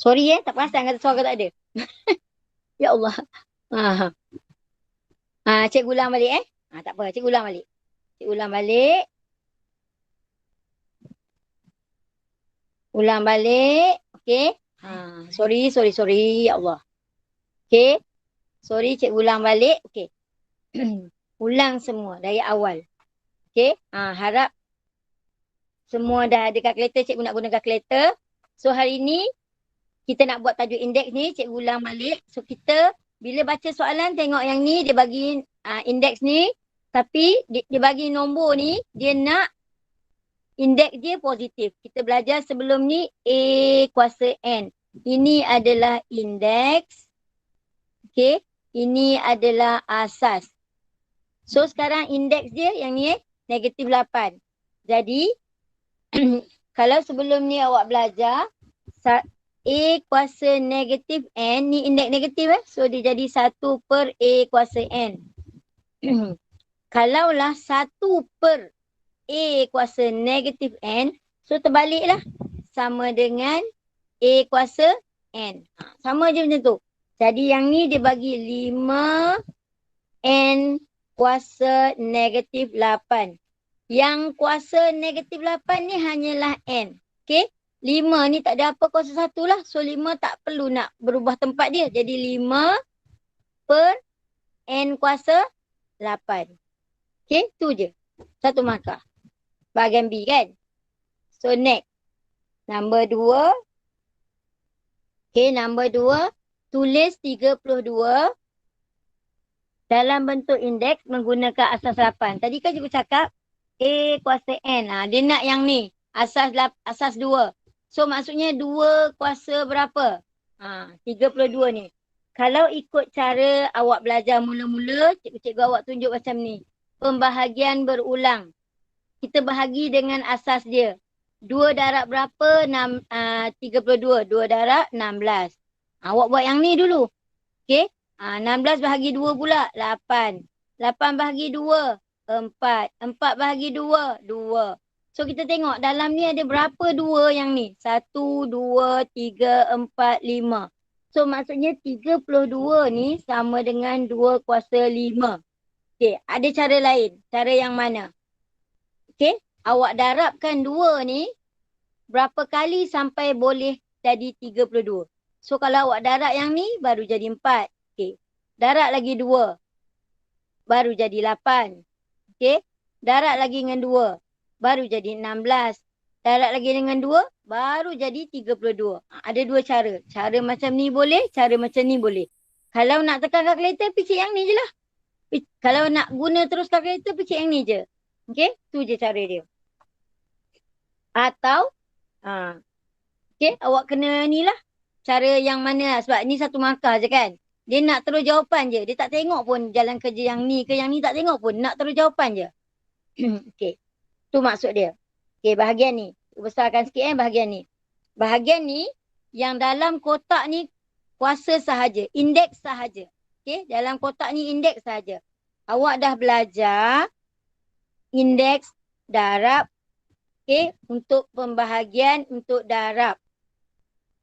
Sorry tak perasan kata suara tak ada. Ya Allah. Ha. Cikgu ulang balik tak apa, cikgu ulang balik. Cikgu ulang balik. Ulang balik. Okey. Sorry. Ya Allah. Okey. Sorry, cikgu ulang balik. Okey. Ulang semua dari awal. Okey. Harap semua dah ada kalkulator. Cikgu nak guna kalkulator. So hari ni kita nak buat tajuk indeks ni. Cikgu ulang balik. So kita bila baca soalan tengok yang ni dia bagi indeks ni. Tapi dia bagi nombor ni dia nak indeks dia positif. Kita belajar sebelum ni A kuasa N. Ini adalah indeks. Okey. Ini adalah asas. So sekarang indeks dia yang ni negatif 8. Jadi kalau sebelum ni awak belajar A kuasa negatif N, ni indeks negatif so dia jadi 1 per A kuasa N. Kalaulah 1 per A kuasa negatif N, so terbaliklah. Sama dengan A kuasa N. Sama je macam tu. Jadi yang ni dia bagi 5 N kuasa negatif 8. Yang kuasa negatif 8 ni hanyalah N. Okey? 5 ni tak ada apa kuasa 1 lah. So 5 tak perlu nak berubah tempat dia. Jadi 5 per N kuasa 8. Okey? Tu je. Satu markah. Bahagian B kan? So next. Nombor 2. Okey, nombor 2. Tulis 32 dalam bentuk indeks menggunakan asas 8. Tadi kan cikgu cakap A kuasa N. Dia nak yang ni. Asas 2. So maksudnya 2 kuasa berapa? 32 ni. Kalau ikut cara awak belajar mula-mula, cikgu awak tunjuk macam ni. Pembahagian berulang. Kita bahagi dengan asas dia. 2 darab berapa? 32. 2 darab 16. Awak buat yang ni dulu. Okey? 16 bahagi 2 pula, 8. 8 bahagi 2, 4. 4 bahagi 2, 2. So kita tengok dalam ni ada berapa 2 yang ni? 1, 2, 3, 4, 5. So maksudnya 32 ni sama dengan 2 kuasa 5. Okey, ada cara lain. Cara yang mana? Okey, awak darabkan 2 ni berapa kali sampai boleh jadi 32. So kalau awak darab yang ni baru jadi 4. Okey. Darab lagi 2. Baru jadi 8. Okey. Darab lagi dengan 2. Baru jadi 16. Darab lagi dengan 2. Baru jadi 32. Ada 2 cara. Cara macam ni boleh. Cara macam ni boleh. Kalau nak tekan kalkulator, picit yang ni je lah. Kalau nak guna terus kalkulator, picit yang ni je. Okey. Tu je cara dia. Atau. Okey. Awak kena ni lah. Cara yang mana lah. Sebab ni satu markah je kan. Dia nak terus jawapan je. Dia tak tengok pun jalan kerja yang ni ke yang ni tak tengok pun. Nak terus jawapan je. Okey. Tu maksud dia. Okey, bahagian ni. Besarkan sikit bahagian ni. Bahagian ni yang dalam kotak ni kuasa sahaja. Indeks sahaja. Okey, dalam kotak ni indeks sahaja. Awak dah belajar indeks darab. Okey, untuk pembahagian untuk darab.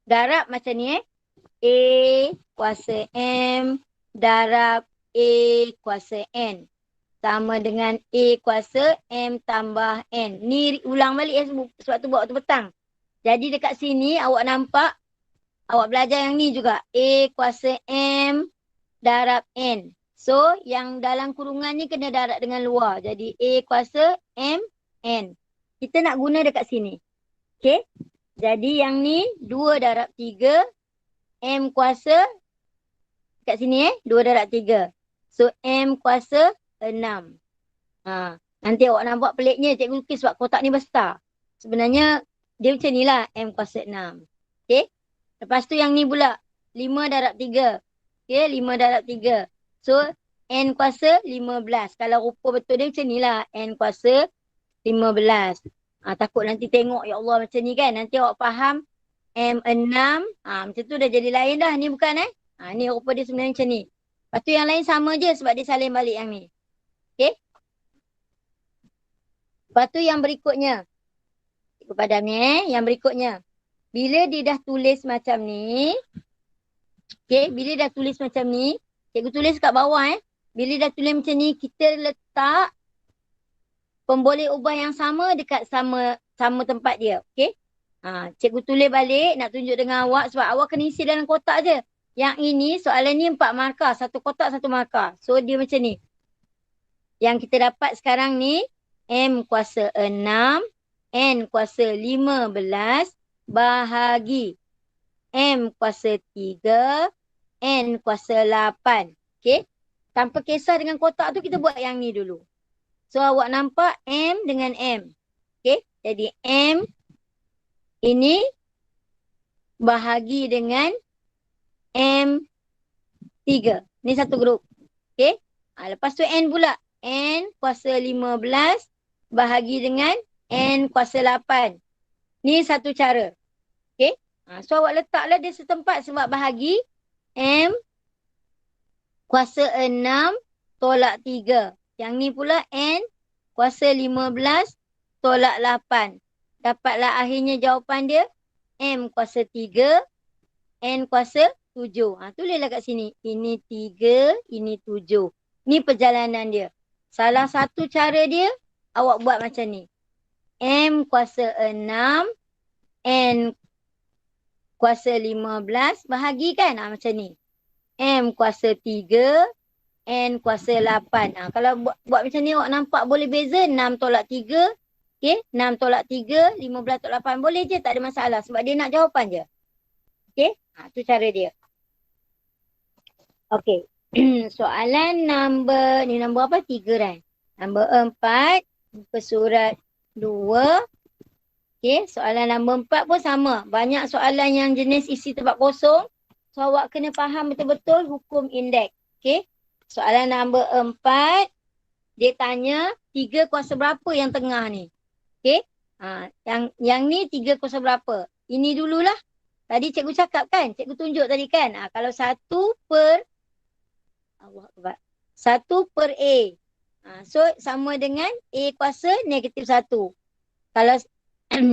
Darab macam ni A kuasa M darab A kuasa N. Sama dengan A kuasa M tambah N. Ni ulang balik sebab tu buat waktu petang. Jadi dekat sini awak nampak, awak belajar yang ni juga. A kuasa M darab N. So yang dalam kurungan ni kena darab dengan luar. Jadi A kuasa M N. Kita nak guna dekat sini. Okay. Jadi yang ni 2 darab 3. M kuasa kat sini 2 darab 3. So M kuasa 6. Nanti awak nampak peliknya cikgu lukis sebab kotak ni besar. Sebenarnya dia macam ni lah M kuasa 6. Okay. Lepas tu yang ni pula 5 darab 3. Okay, 5 darab 3. So N kuasa 15. Kalau rupa betul dia macam ni lah N kuasa 15. Takut nanti tengok ya Allah macam ni kan. Nanti awak faham M6. Macam tu dah jadi lain dah. Ni bukan ni rupa dia sebenarnya macam ni. Lepas tu yang lain sama je sebab dia salin balik yang ni. Okay. Lepas tu yang berikutnya. Cikgu padam ni yang berikutnya. Bila dia dah tulis macam ni, okay, bila dah tulis macam ni, cikgu tulis kat bawah Bila dah tulis macam ni, kita letak pemboleh ubah yang sama dekat sama tempat dia. Okay. Cikgu tulis balik nak tunjuk dengan awak sebab awak kena isi dalam kotak je. Yang ini soalan ni 4 markah. 1 kotak 1 markah. So dia macam ni. Yang kita dapat sekarang ni M kuasa 6, N kuasa 15 bahagi M kuasa 3, N kuasa 8. Okay. Tanpa kisah dengan kotak tu kita buat yang ni dulu. So awak nampak M dengan M. Okay. Jadi M ini bahagi dengan M3. Ni satu grup. Okay. Lepas tu N pula. N kuasa 15 bahagi dengan N kuasa 8. Ni satu cara. Okay. So awak letaklah dia setempat sebab bahagi M kuasa 6 tolak 3. Yang ni pula N kuasa 15 tolak 8. Dapatlah akhirnya jawapan dia M kuasa 3, N kuasa 7. Tulislah kat sini. Ini 3, ini 7. Ni perjalanan dia. Salah satu cara dia, awak buat macam ni. M kuasa 6, N kuasa 15, bahagikan macam ni. M kuasa 3, N kuasa 8. Kalau buat macam ni, awak nampak boleh beza 6 tolak 3. Okay, 6 tolak 3, 15 tolak 8. Boleh je, tak ada masalah. Sebab dia nak jawapan je. Okay, tu cara dia. Okay. Soalan nombor apa? 3 kan? Nombor 4, muka surat 2. Okay, soalan nombor 4 pun sama. Banyak soalan yang jenis isi tempat kosong. So, awak kena faham betul-betul hukum indeks. Okay, soalan nombor 4, dia tanya 3 kuasa berapa yang tengah ni? Okay, yang ni 3 kuasa berapa? Ini dululah. Tadi cikgu cakap kan? Cikgu tunjuk tadi kan? Kalau 1 per 1 per A. So sama dengan A kuasa negatif 1. Kalau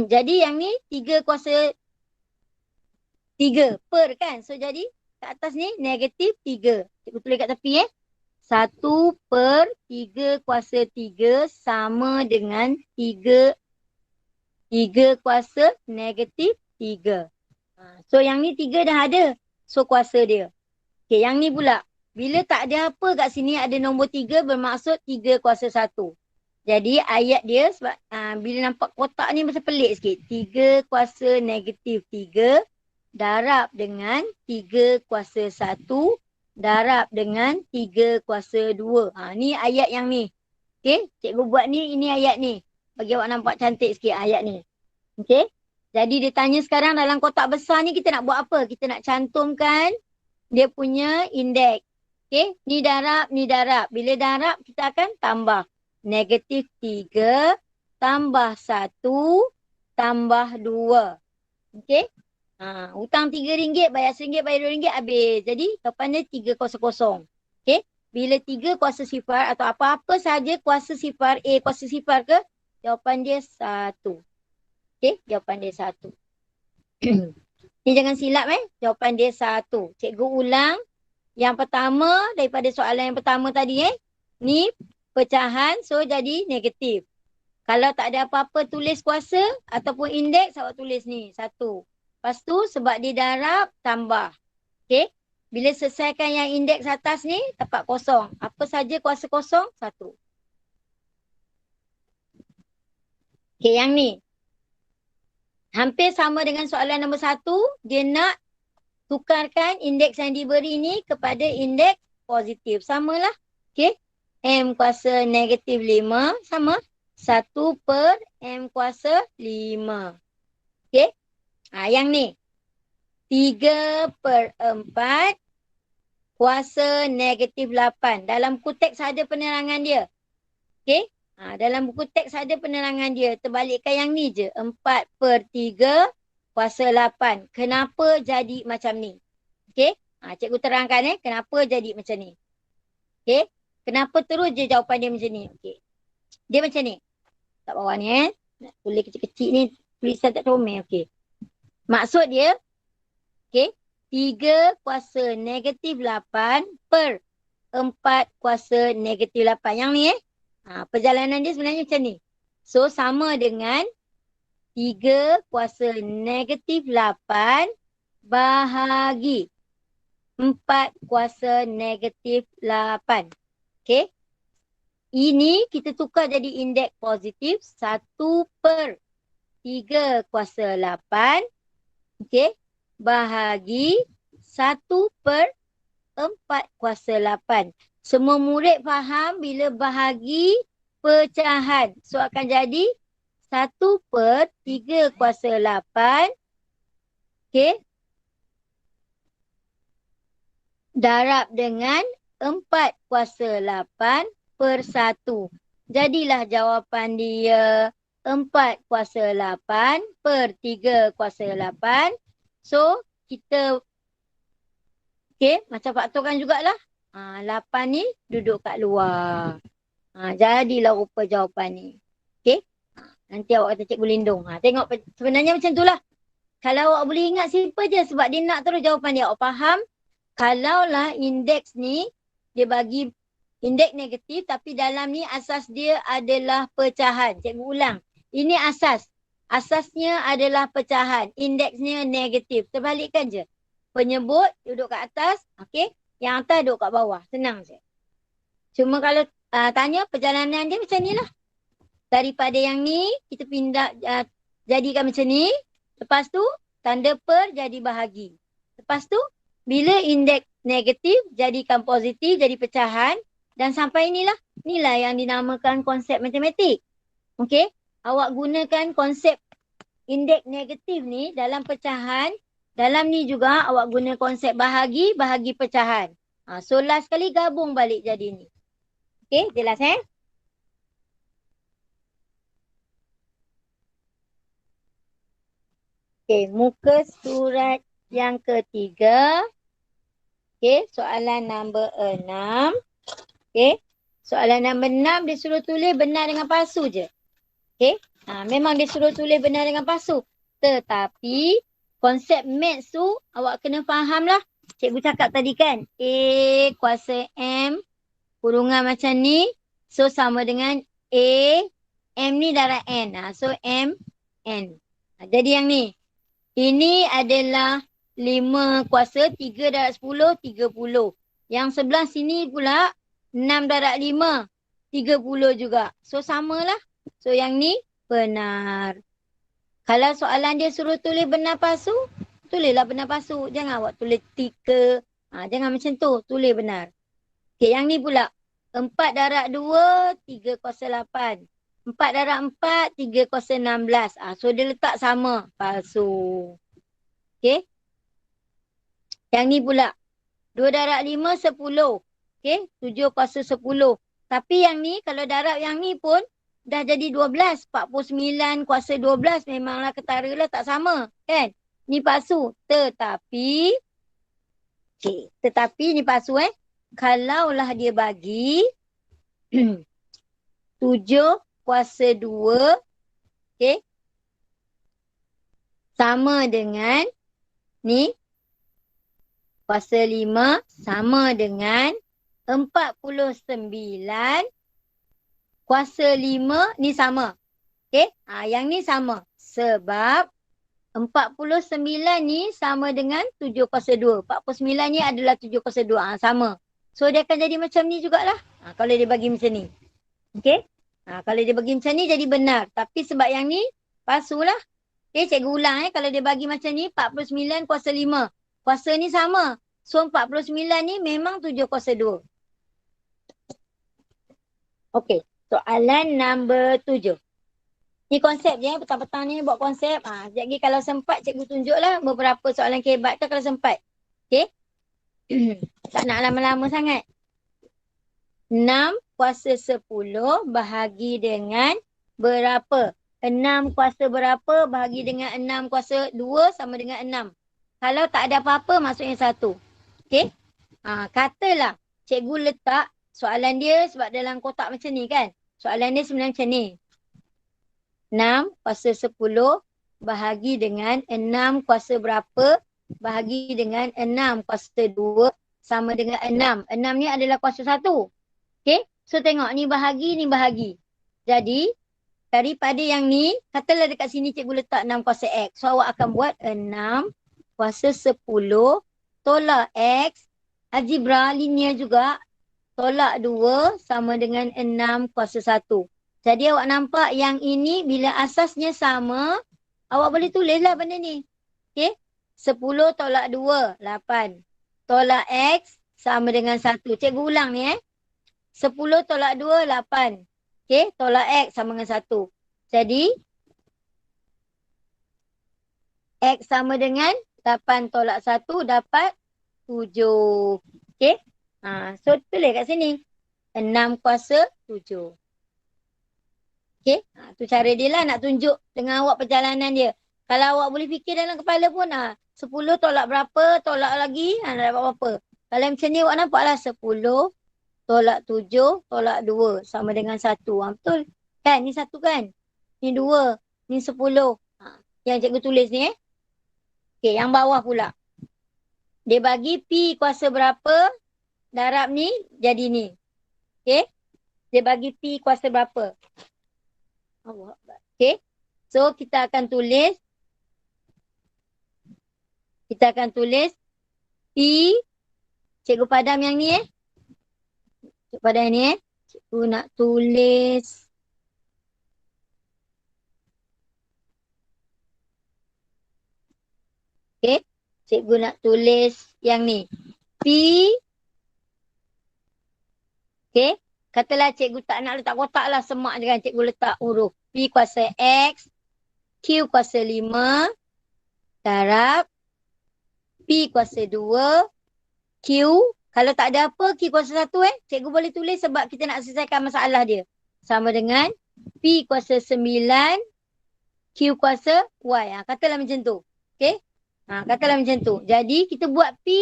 jadi yang ni 3 kuasa 3 per kan. So jadi kat atas ni negatif 3. Cikgu tulis kat tepi 1 per 3 kuasa 3 sama dengan 3 kuasa negatif 3. So yang ni 3 dah ada. So kuasa dia. Okay, yang ni pula. Bila tak ada apa kat sini ada nombor 3 bermaksud 3 kuasa 1. Jadi ayat dia sebab bila nampak kotak ni macam pelik sikit. 3 kuasa negatif 3 darab dengan 3 kuasa 1 darab dengan 3 kuasa 2. Ni ayat yang ni. Okay, cikgu buat ni, ini ayat ni. Bagi awak nampak cantik sikit ayat ni. Okay, jadi dia tanya sekarang dalam kotak besar ni kita nak buat apa? Kita nak cantumkan dia punya indeks. Okay, ni darab, ni darab. Bila darab, kita akan tambah. Negatif 3 tambah 1 tambah 2. Okay. Hutang RM3, bayar RM1, bayar RM2, habis. Jadi, jawapan dia 300. Okay. Bila 3 kuasa sifar atau apa-apa saja kuasa sifar, A kuasa sifar ke, jawapan dia 1. Okay, jawapan dia 1. Ni jangan silap jawapan dia 1. Cikgu ulang. Yang pertama, daripada soalan yang pertama tadi ni pecahan, so jadi negatif. Kalau tak ada apa-apa tulis kuasa ataupun indeks, awak tulis ni 1. Lepas tu sebab dia darab, tambah. Okay. Bila selesaikan yang indeks atas ni, dapat kosong. Apa saja kuasa kosong? 1. Okay, yang ni. Hampir sama dengan soalan nombor 1. Dia nak tukarkan indeks yang diberi ni kepada indeks positif. Samalah. Okay. M kuasa negatif 5 sama 1 per M kuasa 5. Okay. Yang ni. 3 per 4 kuasa negatif 8. Dalam buku teks ada penerangan dia. Okay. Dalam buku teks ada penerangan dia. Terbalikkan yang ni je. 4 per 3 kuasa 8. Kenapa jadi macam ni? Okay. Cikgu terangkan kenapa jadi macam ni. Okay. Kenapa terus je jawapan dia macam ni. Okay. Dia macam ni. Kat bawah ni Nak tulis kecil-kecil ni. Tulisan tak comel. Okay. Maksud dia, okey, 3 kuasa negatif 8 per 4 kuasa negatif 8. Yang ni perjalanan dia sebenarnya macam ni. So, sama dengan 3 kuasa negatif 8 bahagi 4 kuasa negatif 8. Okey. Ini kita tukar jadi indeks positif 1 per 3 kuasa 8. Okey. Bahagi 1 per 4 kuasa 8. Semua murid faham bila bahagi pecahan. So akan jadi 1 per 3 kuasa 8. Okey. Darab dengan 4 kuasa 8 per 1. Jadilah jawapan dia 4 kuasa 8 per 3 kuasa 8. So, kita macam faktorkan jugalah. 8 ni duduk kat luar. Jadilah rupa jawapan ni. Nanti awak kata Cikgu Lindung. Tengok sebenarnya macam tu lah. Kalau awak boleh ingat simple je sebab dia nak terus jawapan dia. Awak faham? Kalaulah indeks ni dia bagi indeks negatif tapi dalam ni asas dia adalah pecahan. Cikgu ulang. Ini asas. Asasnya adalah pecahan. Indeksnya negatif. Terbalikkan je. Penyebut duduk kat atas. Okey. Yang atas duduk kat bawah. Senang je. Cuma kalau tanya perjalanan dia macam ni lah. Daripada yang ni kita pindah jadikan macam ni. Lepas tu tanda per jadi bahagi. Lepas tu bila indeks negatif jadikan positif jadi pecahan dan sampai inilah. Inilah yang dinamakan konsep matematik. Okey. Awak gunakan konsep indeks negatif ni dalam pecahan. Dalam ni juga awak guna konsep bahagi pecahan. So last kali gabung balik jadi ni. Okey, jelas Okey, muka surat yang ketiga. Okey, soalan nombor 6. Okey, soalan nombor 6 dia suruh tulis benar dengan palsu je. Okey, memang dia suruh tulis benar dengan palsu. Tetapi konsep maths tu awak kena faham lah. Cikgu cakap tadi kan, A kuasa M kurungan macam ni. So sama dengan A, M ni darab N. So M, N. Jadi yang ni. Ini adalah 5 kuasa 3 darab 10, 30. Yang sebelah sini pula 6 darab 5, 30 juga. So samalah. So yang ni benar. Kalau soalan dia suruh tulis benar palsu, tulislah benar palsu. Jangan awak tulis 3. Jangan macam tu. Tulis benar. Okey, yang ni pula. 4 darab 2, 3 kuasa 8. 4 darab 4, 3 kuasa 16. So dia letak sama. Palsu. Okey. Yang ni pula. 2 darab 5, 10. Okey. 7 kuasa 10. Tapi yang ni, kalau darab yang ni pun, dah jadi 12. 49 kuasa 12 memanglah ketara lah tak sama. Kan? Ni palsu. Tetapi ni palsu Kalaulah dia bagi 7 kuasa 2. Okey. Sama dengan ni. Kuasa 5 sama dengan 49 kuasa 5 ni sama. Okey. Yang ni sama. Sebab 49 ni sama dengan 7 kuasa 2. 49 ni adalah 7 kuasa 2. Sama. So dia akan jadi macam ni jugalah. Kalau dia bagi macam ni. Okey. Kalau dia bagi macam ni jadi benar. Tapi sebab yang ni palsu lah. Okey, cikgu ulang Kalau dia bagi macam ni 49 kuasa 5. Kuasa ni sama. So 49 ni memang 7 kuasa 2. Okey. Soalan nombor 7. Ni konsep je petang-petang ni buat konsep. Sekejap lagi kalau sempat cikgu tunjuklah beberapa soalan kehebat tu kalau sempat. Okey. Tak nak lama-lama sangat. 6 kuasa 10 bahagi dengan berapa? 6 kuasa berapa bahagi dengan 6 kuasa 2 sama dengan 6. Kalau tak ada apa-apa maksudnya 1. Okey. Katalah cikgu letak soalan dia sebab dalam kotak macam ni kan. Soalan dia sebenarnya macam ni. 6 kuasa 10 bahagi dengan 6 kuasa berapa bahagi dengan 6 kuasa 2 sama dengan 6. 6 ni adalah kuasa 1. Okey? So tengok ni bahagi. Jadi daripada yang ni, katalah dekat sini cikgu letak 6 kuasa X. So awak akan buat 6 kuasa 10 tolak X. Algebra linear juga. Tolak 2 sama dengan 6 kuasa 1. Jadi awak nampak yang ini bila asasnya sama, awak boleh tulislah benda ni. Okey? 10 tolak 2, 8. Tolak X sama dengan 1. Cikgu ulang ni 10 tolak 2, 8. Okey? Tolak X sama dengan 1. Jadi, X sama dengan 8 tolak 1 dapat 7. Okey? So tulis kat sini. 6 kuasa 7. Okey? Tu cara dia lah nak tunjuk dengan awak perjalanan dia. Kalau awak boleh fikir dalam kepala pun 10 tolak berapa, tolak lagi, nak dapat berapa. Kalau macam ni awak nampaklah 10 tolak 7 tolak 2 sama dengan 1. Betul? Kan? Ni 1 kan? Ni 2. Ni 10. Yang cikgu tulis ni Okey, yang bawah pula. Dia bagi P kuasa berapa, darab ni jadi ni. Okey? Dia bagi P kuasa berapa. Okey? So, kita akan tulis P, cikgu padam yang ni Cikgu padam ni Cikgu nak tulis okey, cikgu nak tulis yang ni. P, okey, katalah cikgu tak nak letak kotak lah, semak je kan, cikgu letak huruf. P kuasa X, Q kuasa 5, darab P kuasa 2, Q, kalau tak ada apa, Q kuasa 1 cikgu boleh tulis sebab kita nak selesaikan masalah dia. Sama dengan P kuasa 9, Q kuasa Y. Katalah macam tu. Okey? Katalah macam tu. Jadi, kita buat P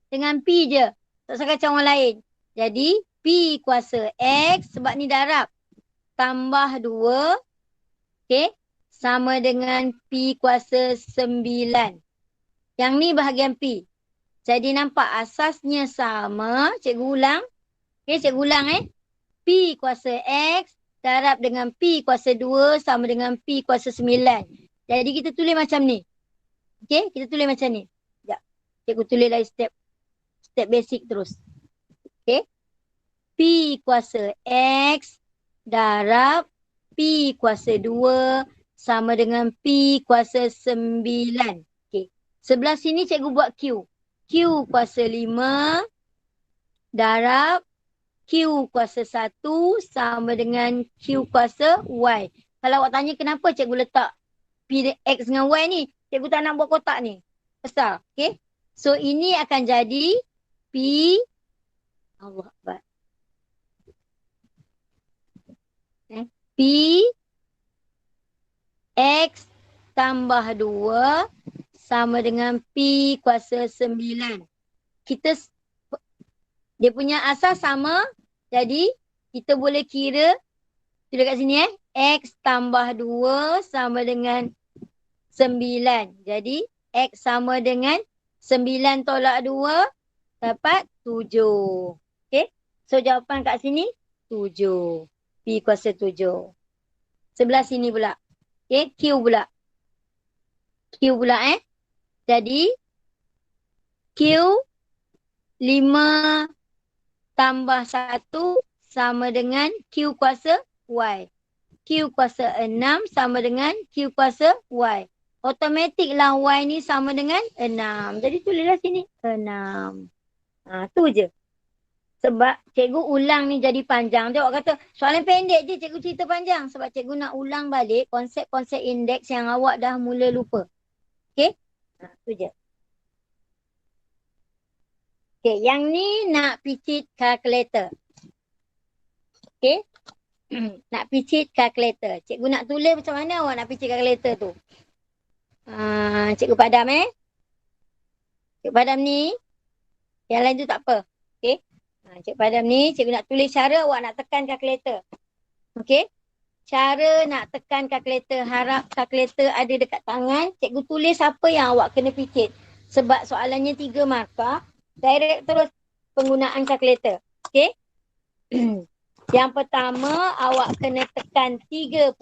dengan P je. Tak usah kacau orang lain. Jadi, P kuasa X, sebab ni darab. Tambah 2. Okey? Sama dengan P kuasa 9. Yang ni bahagian P. Jadi, nampak asasnya sama. Cikgu ulang. Okey, cikgu ulang P kuasa X darab dengan P kuasa 2 sama dengan P kuasa 9. Jadi, kita tulis macam ni. Okey, kita tulis macam ni. Sekejap. Cikgu tulis lagi step basic terus. Okey. P kuasa X darab P kuasa 2 sama dengan P kuasa 9. Okey. Sebelah sini cikgu buat Q. Q kuasa 5 darab Q kuasa 1 sama dengan Q kuasa Y. Kalau awak tanya kenapa cikgu letak P X dengan Y ni, cikgu tak nak buat kotak ni. Besar. Okay. So, ini akan jadi P. Allah Akbar. P X tambah 2 sama dengan P kuasa 9. Dia punya asas sama. Jadi, kita boleh kira. Tulis kat sini X tambah 2 sama dengan 9. Jadi, X sama dengan 9 tolak 2 dapat 7. Okay. So, jawapan kat sini 7. P kuasa 7. Sebelah sini pula. Okay. Q pula. Jadi, Q 5 tambah 1 sama dengan Q kuasa Y. Q kuasa 6 sama dengan Q kuasa Y. Automatiklah Y ni sama dengan 6. Jadi tulislah sini 6. Tu je. Sebab cikgu ulang ni jadi panjang. Dia awak kata soalan pendek je cikgu cerita panjang. Sebab cikgu nak ulang balik konsep-konsep indeks yang awak dah mula lupa. Okay? Tu je. Okay, yang ni nak picit kalkulator. Okay? Nak picit kalkulator. Cikgu nak tulis macam mana awak nak picit kalkulator tu. Cikgu padam Cikgu padam ni. Yang lain tu tak apa. Okay? Cikgu padam ni, cikgu nak tulis cara awak nak tekan kalkulator. Okay? cara nak tekan kalkulator. Harap kalkulator ada dekat tangan. Cikgu tulis apa yang awak kena fikir. Sebab soalannya 3 markah. Direct terus penggunaan kalkulator. Okay. Yang pertama, awak kena tekan 32.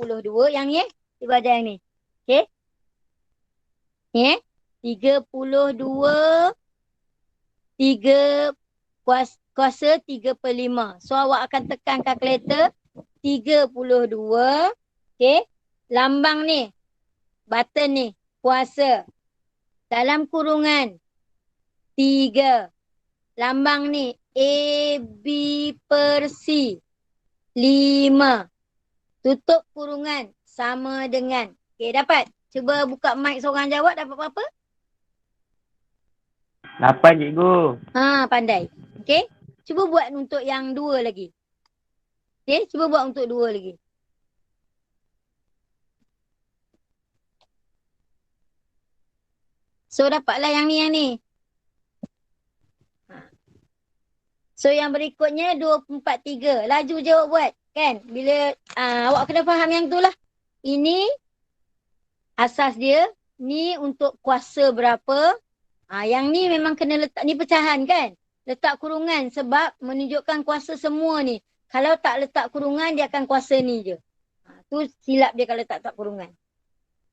Yang ni cuba ajar yang ni. Okay. Ni 32. 3 kuasa 3/5. So awak akan tekan kalkulator 32. Okay. Lambang ni. Button ni. Kuasa. Dalam kurungan 3. Lambang ni. A, B per C. 5. Tutup kurungan. Sama dengan. Okay, dapat? Cuba buka mic seorang jawab. Dapat berapa? 8 cikgu. Pandai. Okay. Cuba buat untuk yang 2 lagi. Okay. Cuba buat untuk 2 lagi. So dapatlah yang ni. So yang berikutnya 2/4/3. Laju jawab buat. Kan? Bila awak kena faham yang tu lah. Ini asas dia. Ni untuk kuasa berapa. Yang ni memang kena letak. Ni pecahan kan? Letak kurungan sebab menunjukkan kuasa semua ni. Kalau tak letak kurungan dia akan kuasa ni je. Tu silap dia kalau tak letak kurungan.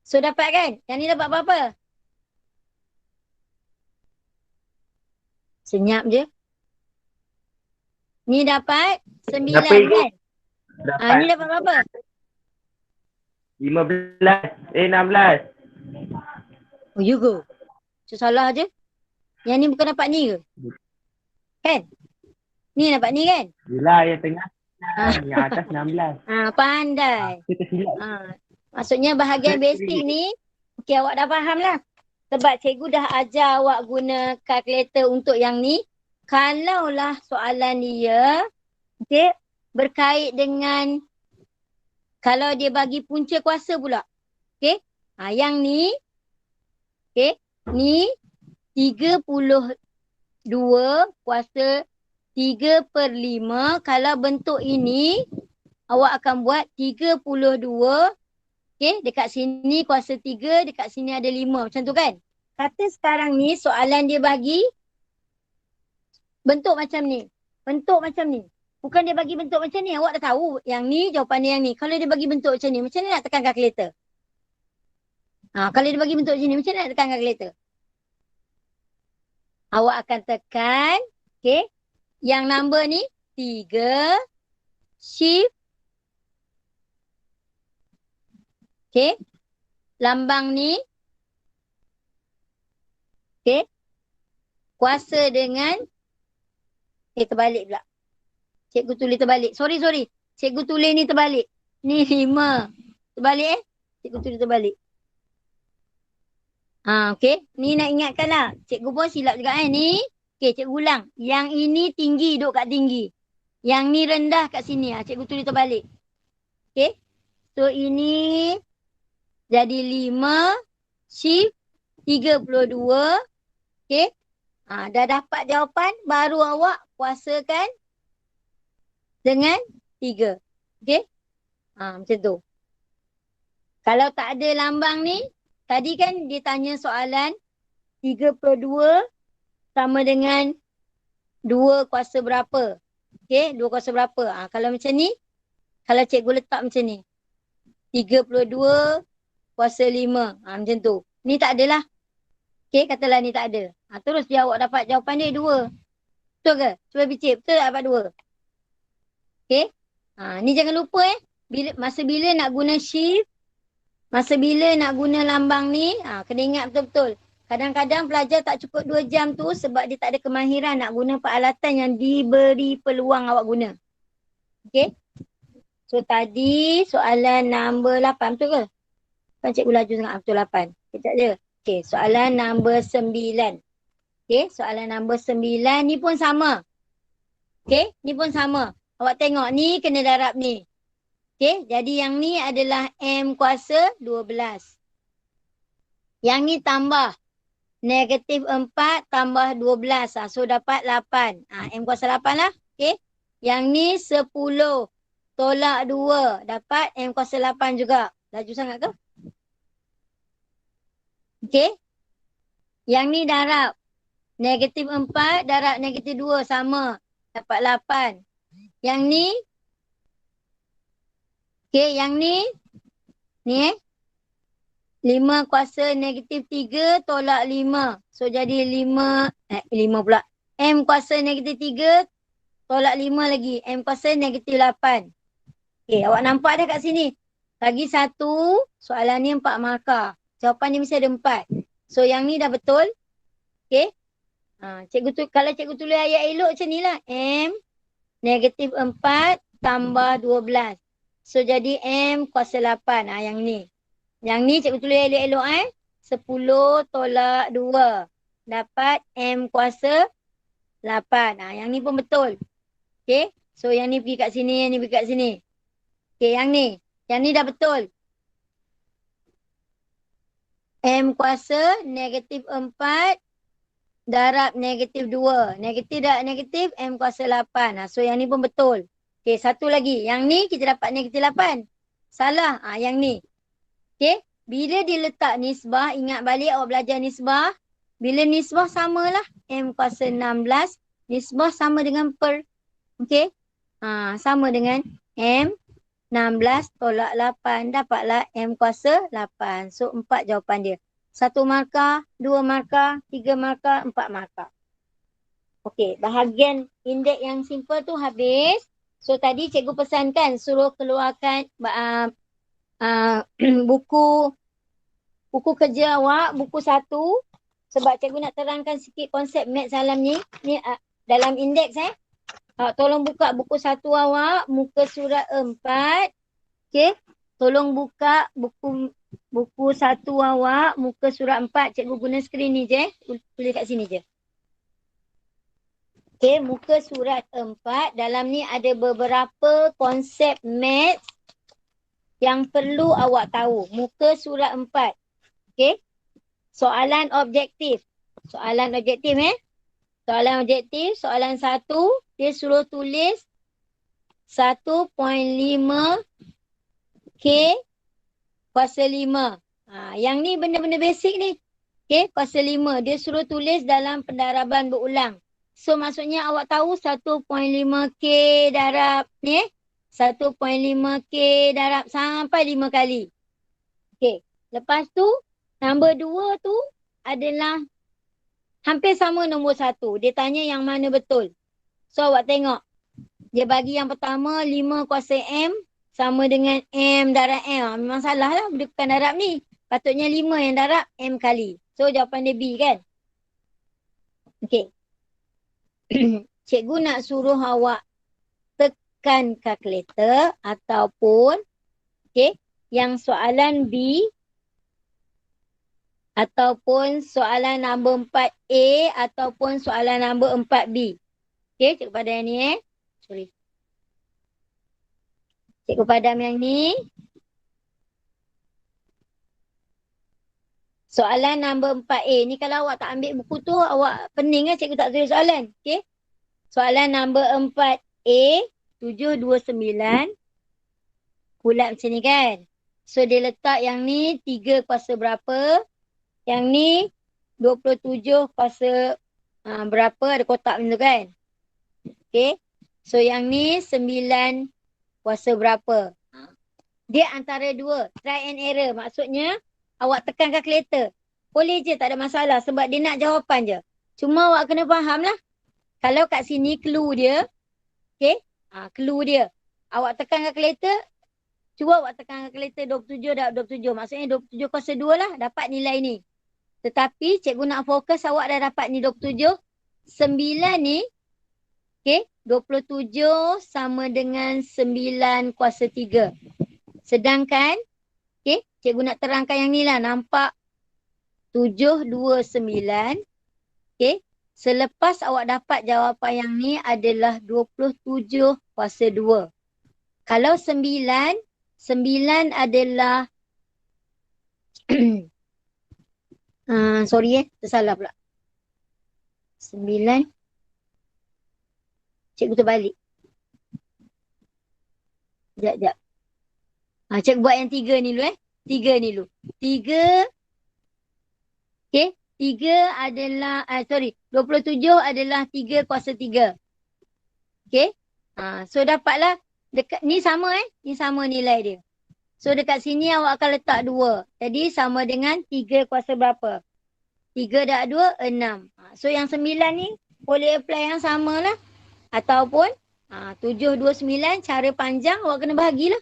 So dapat kan? Yang ni dapat berapa? Senyap je. Ni dapat 9 kan? Ni dapat berapa? 16. Oh you go. So salah je. Yang ni bukan dapat ni ke? Kan? Ni dapat ni kan? Yelah yang tengah. Yang atas 16. Pandai. Kita silap. Maksudnya bahagian basic ni, okey awak dah faham lah. Sebab cikgu dah ajar awak guna kalkulator untuk yang ni. Kalaulah soalan dia, okey, berkait dengan kalau dia bagi punca kuasa pula. Okey. Yang ni, okey, ni 32 kuasa 3/5. Kalau bentuk ini, awak akan buat 32. Okay, dekat sini kuasa 3, dekat sini ada 5. Macam tu kan? Kata sekarang ni soalan dia bagi bentuk macam ni. Bentuk macam ni. Bukan dia bagi bentuk macam ni. Awak dah tahu yang ni jawapan dia yang ni. Kalau dia bagi bentuk macam ni, macam mana nak tekan kalkulator? Kalau dia bagi bentuk macam ni, macam mana nak tekan kalkulator? Awak akan tekan, okay, yang number ni 3, shift, okay, lambang ni, okay, kuasa dengan, terbalik pula. Cikgu tulis terbalik. Sorry. Cikgu tulis ni terbalik. Ni 5. Terbalik Cikgu tulis terbalik. Okay. Ni nak ingatkan lah. Cikgu pun silap juga ni. Okay, cikgu ulang. Yang ini tinggi duduk kat tinggi. Yang ni rendah kat sini. Cikgu tulis terbalik. Okay. So ini jadi 5 shift 32. Okay. Dah dapat jawapan. Baru awak kuasakan dengan 3. Okay. Macam tu. Kalau tak ada lambang ni. Tadi kan dia tanya soalan 3/2 sama dengan 2 kuasa berapa. Okay, 2 kuasa berapa. Kalau macam ni, kalau cikgu letak macam ni. 32 kuasa 5. Macam tu. Ni tak adalah. Okay, katalah ni tak ada. Terus dia awak dapat jawapan dia 2. Betul ke? Cuba bicik. Betul tak dapat 2? Okay. Ni jangan lupa masa bila nak guna shift. Masa bila nak guna lambang ni, kena ingat betul-betul. Kadang-kadang pelajar tak cukup 2 jam tu sebab dia tak ada kemahiran nak guna peralatan yang diberi peluang awak guna. Okay. So tadi soalan nombor 8, betul ke? Kan cikgu laju sangat, betul 8. Kejap je. Okay, soalan nombor 9. Okay, soalan nombor 9 ni pun sama. Okay, ni pun sama. Awak tengok ni kena darab ni. Okay, jadi yang ni adalah M kuasa 12. Yang ni tambah. Negatif 4 tambah 12. So dapat 8. M kuasa 8 lah. Okay. Yang ni 10 tolak 2. Dapat M kuasa 8 juga. Laju sangat ke? Okey. Yang ni darab. Negatif 4 darab negatif 2 sama. Dapat 8. Yang ni. Okey, yang ni. Ni 5 kuasa negatif 3 tolak 5. So jadi 5 pula. M kuasa negatif 3 tolak 5 lagi. M kuasa negatif 8. Okey, awak nampak dah kat sini. Lagi satu, soalan ni 4 markah. Jawapan ni mesti ada 4. So yang ni dah betul. Okey. Kalau cikgu tulis ayat elok macam ni lah. M negatif 4 tambah 12. So jadi M kuasa 8. Yang ni. Yang ni cikgu tulis elok-elok 10 tolak 2. Dapat M kuasa 8. Yang ni pun betul. Okey. So yang ni pergi kat sini, yang ni pergi kat sini. Okey, yang ni. Yang ni dah betul. M kuasa negatif 4 darab negatif 2. Negatif darab negatif, M kuasa 8. So yang ni pun betul. Okey, satu lagi. Yang ni kita dapat negatif 8. Salah. Yang ni. Okey. Bila diletak nisbah, ingat balik awak belajar nisbah. Bila nisbah samalah. M kuasa 16. Nisbah sama dengan per. Okey. Sama dengan M 16 tolak 8. Dapatlah M kuasa 8. So 4 jawapan dia. 1 markah, 2 markah, 3 markah, 4 markah. Okey, bahagian indeks yang simple tu habis. So tadi cikgu pesankan suruh keluarkan buku kerja awak, buku 1. Sebab cikgu nak terangkan sikit konsep maths dalam ni. Ni dalam indeks tolong buka buku 1 awak, muka surat 4. Okey. Tolong buka buku 1 awak, muka surat 4. Cikgu guna skrin ni je. Tulis kat sini je. Okey, muka surat 4. Dalam ni ada beberapa konsep maths yang perlu awak tahu. Muka surat 4. Okey. Soalan objektif. Soalan objektif Soalan objektif, soalan 1, dia suruh tulis 1.5 K kuasa 5. Yang ni benda-benda basic ni. K kuasa 5. Dia suruh tulis dalam pendaraban berulang. So maksudnya awak tahu 1.5 K darab ni 1.5 K darab sampai 5 kali. Okey. Lepas tu, nombor 2 tu adalah hampir sama nombor 1. Dia tanya yang mana betul. So awak tengok. Dia bagi yang pertama 5 kuasa M sama dengan M darab M. Memang salah lah. Dia bukan darab ni. Patutnya 5 yang darab M kali. So jawapan dia B kan. Okey. Cikgu nak suruh awak tekan kalkulator ataupun yang soalan B ataupun soalan nombor 4A ataupun soalan nombor 4B. Okey, cikgu padam yang ni Sorry. Cikgu padam yang ni. Soalan nombor 4A. Ni kalau awak tak ambil buku tu, awak pening cikgu tak tulis soalan. Okey. Soalan nombor 4A, 729. Bulat macam ni kan. So dia letak yang ni 3 kuasa berapa. Yang ni 27 kuasa berapa. Ada kotak macam tu kan. Okay. So yang ni 9 kuasa berapa. Dia antara 2. Try and error. Maksudnya awak tekan kalkulator. Boleh je, tak ada masalah. Sebab dia nak jawapan je. Cuma awak kena faham lah. Kalau kat sini clue dia. Okay. Clue dia. Awak tekan kalkulator. Cuba awak tekan kalkulator 27 darab 27. Maksudnya 27 kuasa 2 lah. Dapat nilai ni. Tetapi cikgu nak fokus awak dah dapat ni 27. 9 ni. Okay. 27 sama dengan 9 kuasa 3. Sedangkan. Okay. Cikgu nak terangkan yang ni lah. Nampak 729. Okay. Selepas awak dapat jawapan yang ni adalah 27 kuasa 2. Kalau 9 adalah sorry tersalah pula. 9 cikgu terbalik. Sekejap. Cikgu buat yang 3 ni dulu 3 ni dulu. 3, okey. 3 adalah, 27 adalah 3 kuasa 3. Okey. So dapatlah, dekat ni sama ni sama nilai dia. So dekat sini awak akan letak 2. Jadi sama dengan 3 kuasa berapa? 3 + 2, 6. So yang 9 ni boleh apply yang sama lah. Ataupun 7, 2, 9, cara panjang awak kena bahagilah.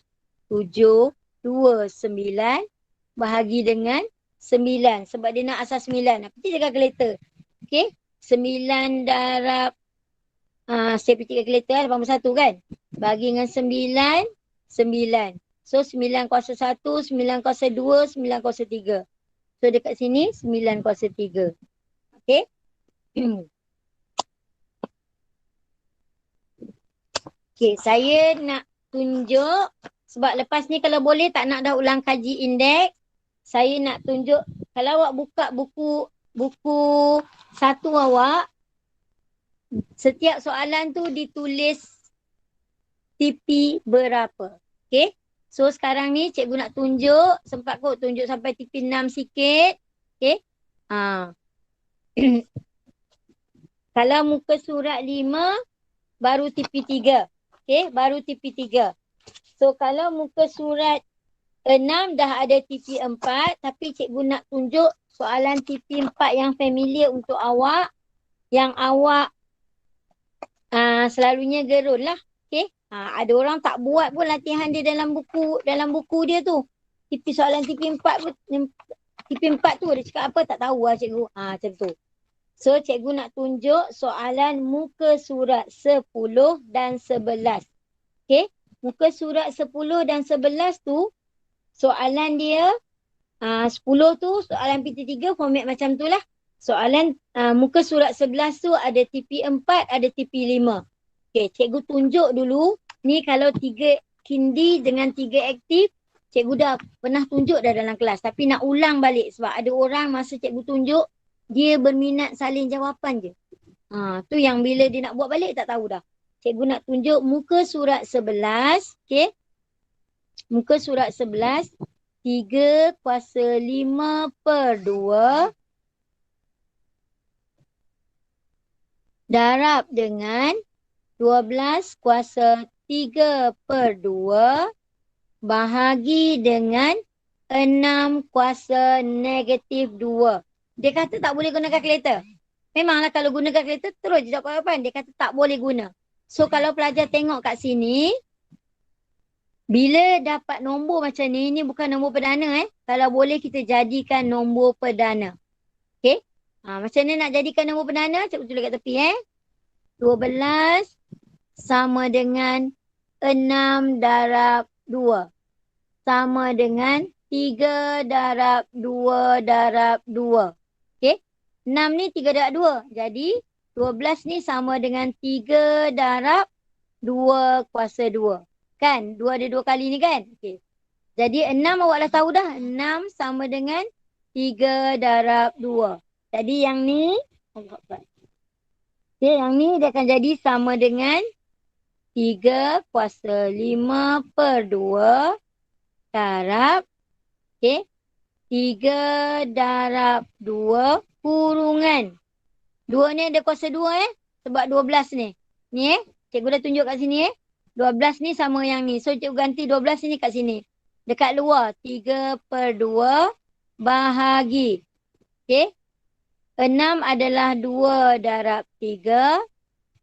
7, 2, 9 bahagi dengan 9. Sebab dia nak asal 9. Pergi je kalkulator. Okey. 9 darab, saya pergi kalkulator 81 kan. Bagi dengan 9, 9. So 9 kuasa 1, 9 kuasa 2, 9 kuasa 3. So dekat sini 9 kuasa 3. Okey. Okey, saya nak tunjuk sebab lepas ni kalau boleh tak nak dah ulang kaji indeks. Saya nak tunjuk kalau awak buka buku satu awak, setiap soalan tu ditulis TP berapa. Okey. So sekarang ni cikgu nak tunjuk, sempat kot tunjuk sampai TP 6 sikit. Okey. Kalau muka surat 5 baru TP 3. Okey, baru TP 3. So kalau muka surat 6 dah ada TP 4, tapi cikgu nak tunjuk soalan TP 4 yang familiar untuk awak, yang awak selalunya gerun lah. Okey. Ada orang tak buat pun latihan dia dalam buku dia tu. TP soalan TP 4 pun, TP 4 tu dia cakap apa tak tahu lah cikgu. Macam tu. So cikgu nak tunjuk soalan muka surat 10 dan 11. Okey. Muka surat 10 dan 11 tu soalan dia 10 tu soalan PT3 format macam tu lah. Soalan muka surat 11 tu ada TP 4, ada TP 5. Okey, cikgu tunjuk dulu. Ni kalau 3 kindi dengan 3 aktif, cikgu dah pernah tunjuk dah dalam kelas. Tapi nak ulang balik sebab ada orang masa cikgu tunjuk, dia berminat salin jawapan je. Tu yang bila dia nak buat balik tak tahu dah. Cikgu nak tunjuk muka surat 11. Okey. Muka surat 11. 3 kuasa 5 per 2. Darab dengan 12 kuasa 3 per 2. Bahagi dengan 6 kuasa negatif 2. Dia kata tak boleh guna kalkulator. Memanglah kalau guna kalkulator terus je jawab jawapan. Dia kata tak boleh guna. So kalau pelajar tengok kat sini, bila dapat nombor macam ni bukan nombor perdana Kalau boleh kita jadikan nombor perdana. Okey? Macam ni nak jadikan nombor perdana, cikgu tulis kat tepi 12 sama dengan 6 darab 2. Sama dengan 3 darab 2 darab 2. Okey? 6 ni 3 darab 2. Jadi 12 ni sama dengan 3 darab 2 kuasa 2. Kan? 2 ada 2 kali ni kan? Okey. Jadi 6 awak dah tahu dah. 6 sama dengan 3 darab 2. Jadi yang ni, okay, yang ni dia akan jadi sama dengan 3 kuasa 5 per 2 darab, okay, 3 darab 2 kurungan. 2 ni ada kuasa 2 sebab 12 ni. Ni cikgu dah tunjuk kat sini 12 ni sama yang ni. So cikgu ganti 12 ni kat sini. Dekat luar 3 per 2 bahagi. Okay. 6 adalah 2 darab 3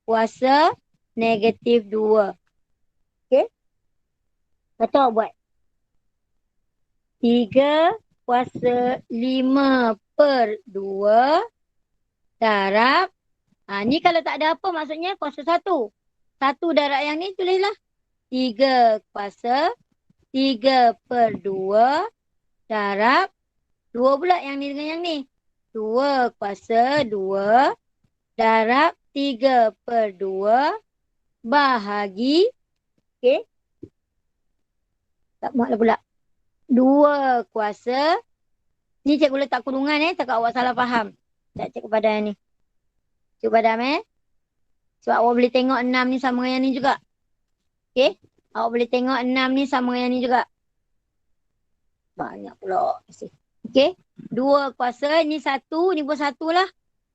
kuasa negatif 2. Okay. Kata awak buat. 3 kuasa 5 per 2 darab. Ni kalau tak ada apa maksudnya kuasa 1. 1 darab yang ni tulislah. 3 kuasa 3 per 2 darab 2 pula yang ni dengan yang ni. 2 kuasa 2 darab 3 per 2 bahagi. Okay. Tak muat lah pula. 2 kuasa. Ni cikgu letak kurungan takut awak salah faham. Tak cikgu padam ni. Cikgu padam Sebab awak boleh tengok 6 ni sama yang ni juga. Okay. Awak boleh tengok 6 ni sama yang ni juga. Banyak pula. Okey. 2 kuasa. Ni 1. Ni pun 1 lah.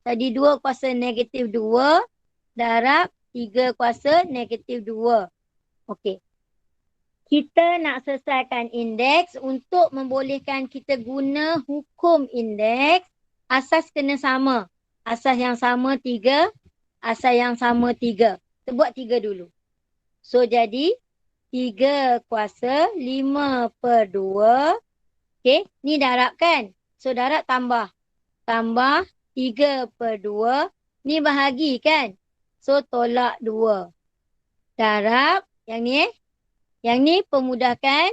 Tadi 2 kuasa negatif 2. Darab 3 kuasa negatif 2. Okey. Kita nak selesaikan indeks. Untuk membolehkan kita guna hukum indeks. Asas kena sama. Asas yang sama 3. Asas yang sama 3. Kita buat 3 dulu. So jadi 3 kuasa 5 per 2. Okey, ni darab kan? So darab tambah. Tambah 3 per 2. Ni bahagi kan? So tolak 2. Darab yang ni Yang ni pemudahkan.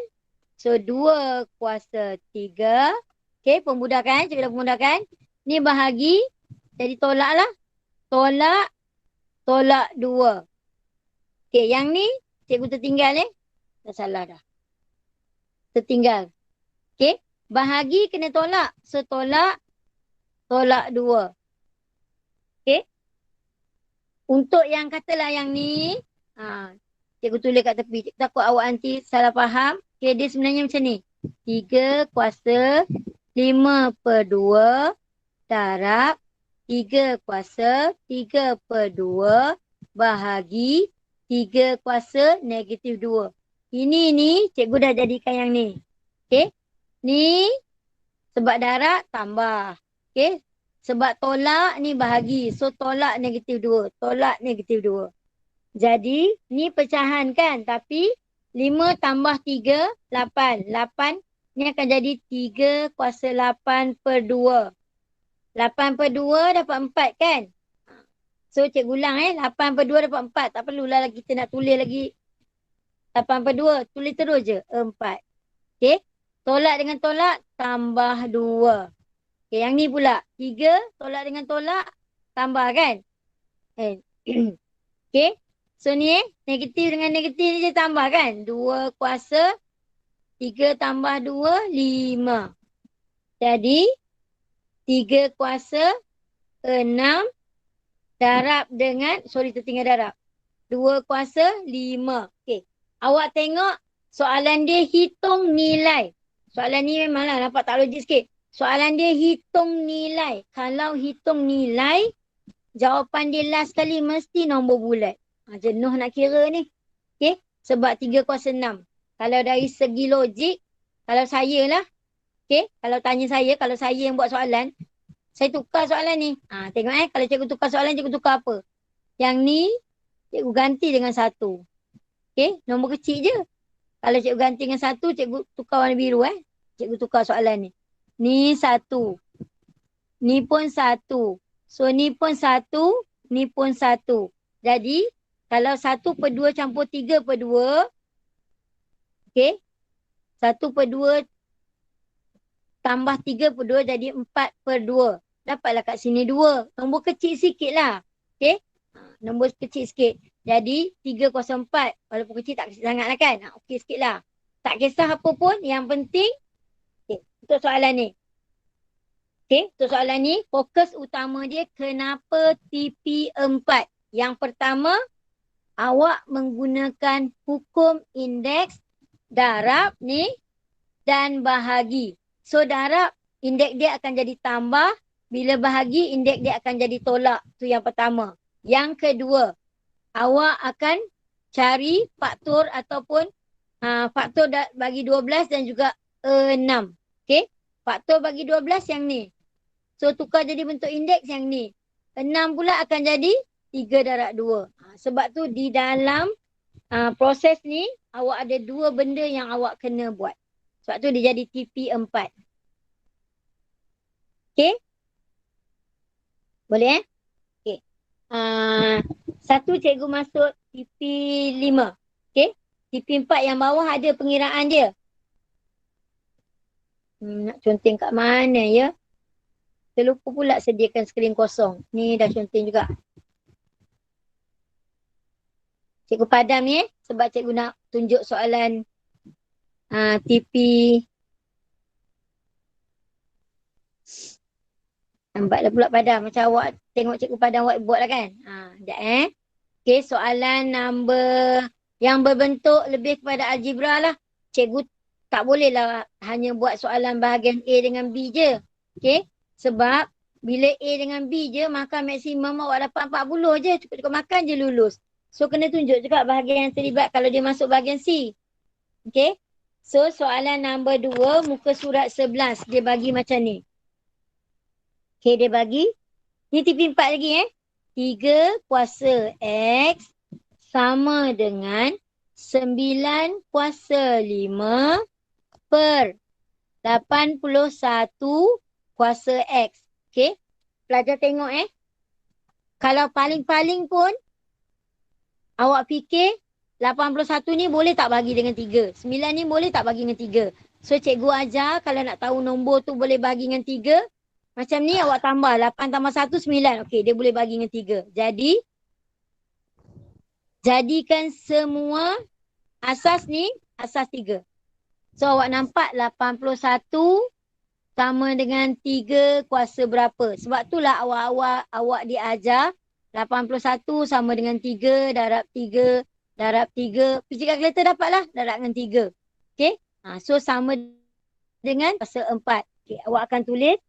So 2 kuasa 3. Okey, pemudahkan. Cikgu dah pemudahkan. Ni bahagi. Jadi tolak lah. Tolak 2. Okey, yang ni cikgu tertinggal Dah salah dah. Tertinggal. Okey. Bahagi kena tolak. So tolak 2. Okey. Untuk yang katalah yang ni. Cikgu tulis kat tepi. Cikgu takut awak nanti salah faham. Okey, dia sebenarnya macam ni. 3 kuasa 5 per 2 darab 3 kuasa 3 per 2 bahagi 3 kuasa negatif 2. Ini ni cikgu dah jadikan yang ni. Okey. Ni sebab darab tambah. Okey. Sebab tolak ni bahagi. So tolak negatif 2. Tolak negatif 2. Jadi ni pecahan kan. Tapi 5 tambah 3, 8. 8 ni akan jadi 3 kuasa 8 per 2. 8 per 2 dapat 4 kan. So cikgu ulang 8 per 2 dapat 4. Tak perlulah kita nak tulis lagi 8 per 2. Tulis terus je 4. Okey. Tolak dengan tolak, tambah 2. Okay, yang ni pula. 3, tolak dengan tolak, tambah kan? Okay. So ni negatif dengan negatif ni je tambah kan? 2 kuasa, 3 tambah 2, 5. Jadi, 3 kuasa, 6, darab dengan, tertinggal darab. 2 kuasa, 5. Okay. Awak tengok soalan dia hitung nilai. Soalan ni memanglah nampak tak logik sikit. Soalan dia hitung nilai. Kalau hitung nilai, jawapan dia last kali mesti nombor bulat. Jenuh nak kira ni. Okay? Sebab 3 kuasa 6. Kalau dari segi logik, kalau saya lah. Okay? Kalau tanya saya, kalau saya yang buat soalan, saya tukar soalan ni. Tengok kalau cikgu tukar soalan, cikgu tukar apa? Yang ni, cikgu ganti dengan 1. Okay? Nombor kecil je. Kalau cikgu ganti dengan 1, cikgu tukar warna biru Cikgu tukar soalan ni. Ni 1. Ni pun 1. So ni pun 1. Ni pun 1. Jadi kalau 1 per 2 campur 3 per 2. Okay. 1 per 2 tambah 3 per 2 jadi 4 per 2. Dapatlah kat sini 2. Nombor kecil sikit lah. Okay. Nombor kecil sikit. Jadi 3 kuasa 4. Walaupun kecil tak kecil sangat lah kan. Okey sikit lah. Tak kisah apa pun. Yang penting. Okay. Untuk soalan ni. Okay. Untuk soalan ni. Fokus utama dia. Kenapa TP4? Yang pertama. Awak menggunakan hukum indeks. Darab ni. Dan bahagi. So darab. Indeks dia akan jadi tambah. Bila bahagi. Indeks dia akan jadi tolak. Itu yang pertama. Yang kedua. Awak akan cari faktor ataupun faktor bagi 12 dan juga 6. Okey. Faktor bagi 12 yang ni. So tukar jadi bentuk indeks yang ni. 6 pula akan jadi 3 darab 2. Sebab tu di dalam proses ni awak ada 2 benda yang awak kena buat. Sebab tu dia jadi TP4. Okey. Boleh Okey. Satu cikgu masuk TP5. Okey. TP4 yang bawah ada pengiraan dia. Nak conteng kat mana ya? Terlupa pula sediakan skrin kosong. Ni dah conteng juga. Cikgu padam ni sebab cikgu nak tunjuk soalan TP. Lambatlah pula padam. Macam awak tengok cikgu padam whiteboard lah kan. Sekejap Okey, soalan number Yang berbentuk lebih kepada algebra lah. Cikgu tak bolehlah hanya buat soalan bahagian A dengan B je. Okey? Sebab bila A dengan B je, maka maksimum awak dapat 40 je. Cukup-cukup makan je lulus. So, kena tunjuk juga bahagian yang terlibat kalau dia masuk bahagian C. Okey? So, soalan nombor 2, muka surat 11. Dia bagi macam ni. Okey, dia bagi. Ni tipi 4 lagi 3 kuasa X sama dengan 9 kuasa 5 per 81 kuasa X. Okey. Pelajar tengok Kalau paling-paling pun awak fikir 81 ni boleh tak bagi dengan 3. 9 ni boleh tak bagi dengan 3. So cikgu ajar kalau nak tahu nombor tu boleh bagi dengan 3. Macam ni awak tambah 8 tambah 1 9. Okey, dia boleh bagi dengan 3. Jadi jadikan semua asas ni asas 3. So awak nampak 81 sama dengan 3 kuasa berapa? Sebab itulah awak diajar 81 sama dengan 3 darab 3 darab 3. Fisik kalkulator dapatlah darab dengan 3. Okey? So sama dengan kuasa 4. Okay, awak akan tulis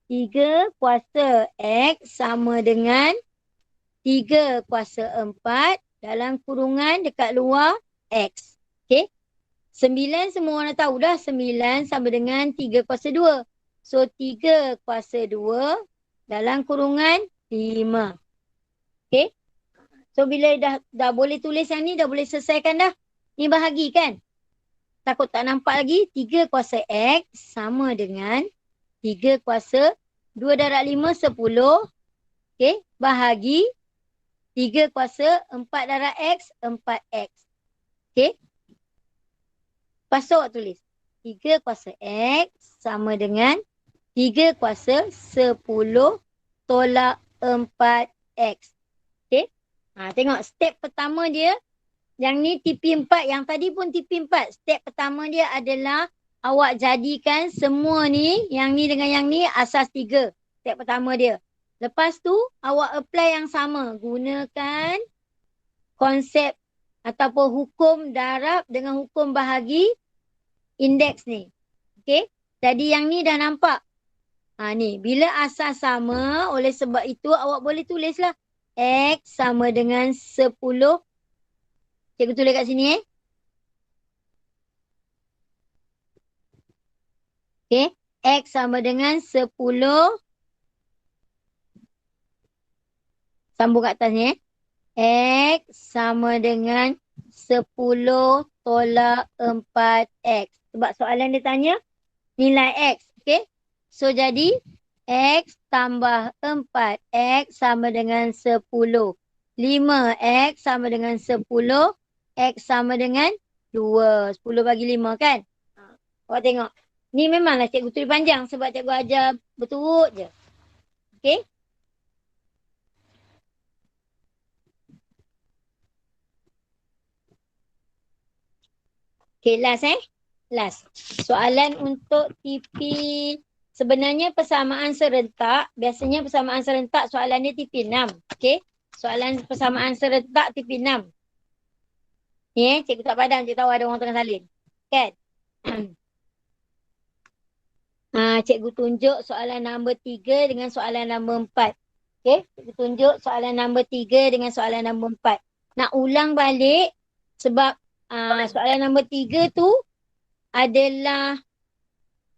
3 kuasa X sama dengan 3 kuasa 4 dalam kurungan dekat luar X. Okey? 9 semua orang tahu dah. 9 sama dengan 3 kuasa 2. So 3 kuasa 2 dalam kurungan 5. Okey? So bila dah boleh tulis yang ni, dah boleh selesaikan dah. Ni bahagi kan? Takut tak nampak lagi. 3 kuasa X sama dengan 3 kuasa 2 darab 5 10. Okey? Bahagi 3 kuasa 4 darab X 4X. Okey? Lepas tu awak tulis 3 kuasa X sama dengan 3 kuasa 10 tolak 4X. Okey? Tengok step pertama dia. Yang ni TP 4. Yang tadi pun TP 4. Step pertama dia adalah awak jadikan semua ni. Yang ni dengan yang ni asas 3. Step pertama dia. Lepas tu awak apply yang sama. Gunakan konsep ataupun hukum darab dengan hukum bahagi indeks ni. Okey? Jadi yang ni dah nampak. Ni. Bila asas sama, oleh sebab itu awak boleh tulislah. X sama dengan 10. Cikgu tulis kat sini Okey. X sama dengan 10. Sambung kat atas ni X sama dengan 10 tolak 4X. Sebab soalan dia tanya nilai X. Okey. So jadi X tambah 4X sama dengan 10. 5X sama dengan 10. X sama dengan 2. 10 bagi 5 kan? Awak tengok. Ni memanglah cikgu tulis panjang sebab cikgu ajar berturut je. Okey. Okay, last. Soalan untuk TP. Sebenarnya persamaan serentak. Biasanya persamaan serentak soalan ni TP 6. Okay. Soalan persamaan serentak TP 6. Ni cikgu tak padam. Cikgu tahu ada orang tengah salin. Kan? Cikgu tunjuk soalan nombor 3 dengan soalan nombor 4. Okay. Cikgu tunjuk soalan nombor 3 dengan soalan nombor 4. Nak ulang balik sebab soalan nombor 3 tu adalah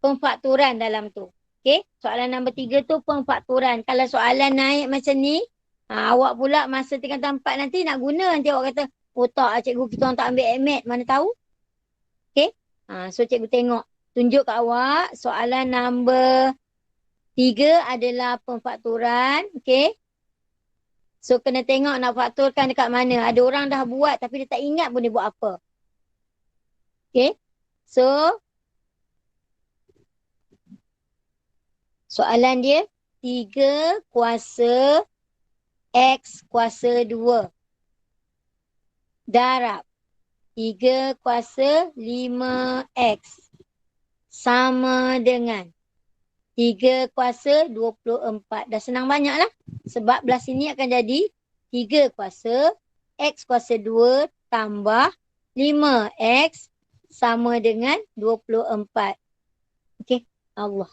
pemfakturan dalam tu. Okey, soalan nombor 3 tu pemfakturan. Kalau soalan naik macam ni, awak pula masa tingkat 4 nanti nak guna, nanti awak kata, oh tak, cikgu kita orang tak ambil AMAT, mana tahu? Okey, so cikgu tengok. Tunjuk kat awak, soalan nombor 3 adalah pemfakturan. Okey. So kena tengok nak fakturkan dekat mana. Ada orang dah buat tapi dia tak ingat pun dia buat apa. Okay. So soalan dia 3 kuasa X kuasa 2 darab 3 kuasa 5X sama dengan 3 kuasa 24. Dah senang banyak lah. Sebab belah sini akan jadi 3 kuasa X kuasa 2 tambah 5x sama dengan 24. Okey, Allah.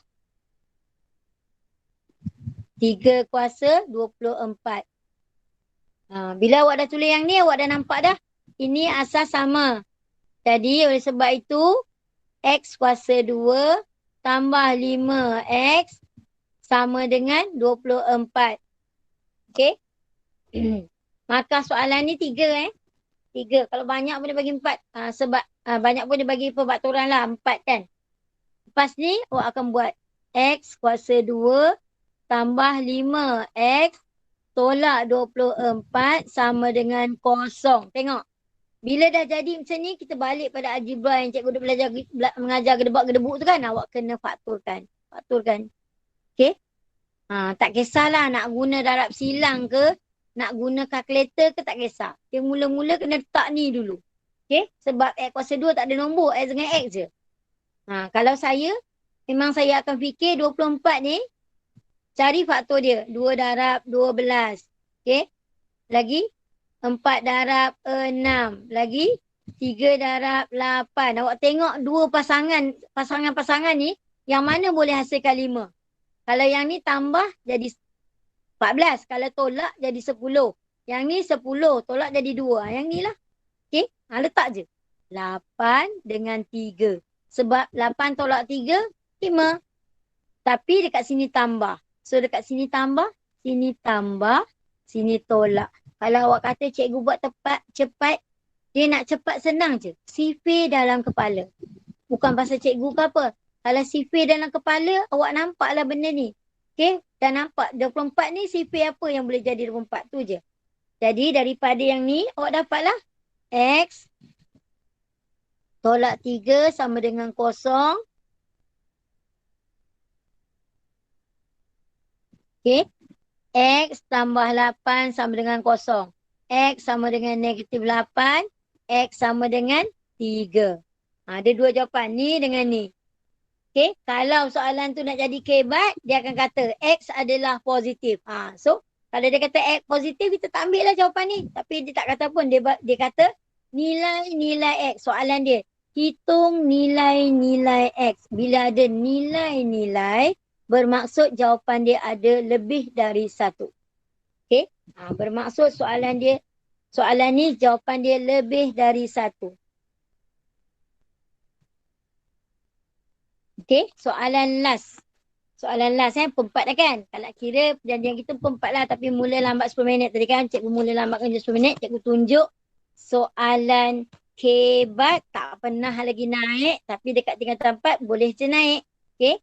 3 kuasa 24. Bila awak dah tulis yang ni, awak dah nampak dah. Ini asas sama. Jadi oleh sebab itu, x kuasa 2 tambah 5x sama dengan 24. Okey? Maka soalan ni 3 3. Kalau banyak pun dia bagi 4. Sebab banyak pun dia bagi perbaturan lah. 4 kan. Lepas ni awak akan buat x kuasa 2 tambah 5x tolak 24 sama dengan kosong. Tengok. Bila dah jadi macam ni, kita balik pada algebra yang cikgu dah mengajar gedebak-gedebuk tu kan. Awak kena fakturkan. Fakturkan. Okey? Tak kisahlah nak guna darab silang ke, nak guna kalkulator ke, tak kisah. Okay, mula-mula kena letak ni dulu. Okey? Sebab x kuasa 2 tak ada nombor. X dengan x je. Kalau saya, memang saya akan fikir 24 ni, cari faktor dia. 2 darab 12. Okey? Lagi 4 darab 6. Lagi 3 darab 8. Awak tengok dua pasangan-pasangan ni, yang mana boleh hasilkan 5. Kalau yang ni tambah jadi 14. Kalau tolak jadi 10. Yang ni 10. Tolak jadi 2. Yang ni lah. Okey? Letak je. 8 dengan 3. Sebab 8 tolak 3, 5. Tapi dekat sini tambah. So dekat sini tambah, sini tolak. Kalau awak kata cikgu buat cepat, dia nak cepat senang je. Sifir dalam kepala. Bukan pasal cikgu ke apa. Kalau sifir dalam kepala, awak nampaklah benda ni. Okey? Dah nampak 24 ni sifir apa yang boleh jadi 24 tu je. Jadi daripada yang ni, awak dapatlah x tolak 3 sama dengan kosong. Okey. X tambah 8 sama dengan kosong. X sama dengan negatif 8. X sama dengan 3. Ada dua jawapan. Ni dengan ni. Okey. Kalau soalan tu nak jadi kebat, dia akan kata X adalah positif. So, kalau dia kata X positif, kita tak ambil lah jawapan ni. Tapi dia tak kata pun. Dia kata nilai-nilai X. Soalan dia. Hitung nilai-nilai X. Bila ada nilai-nilai, bermaksud jawapan dia ada lebih dari 1. Okey? Bermaksud soalan ni jawapan dia lebih dari 1. Okey? Soalan last. Pempat dah kan? Kalau kira perjanjian kita pempat lah. Tapi mula lambat 10 minit tadi kan. Cikgu mula lambatkan je 10 minit. Cikgu tunjuk soalan kebat tak pernah lagi naik. Tapi dekat tingkatan 4 boleh je naik. Okey?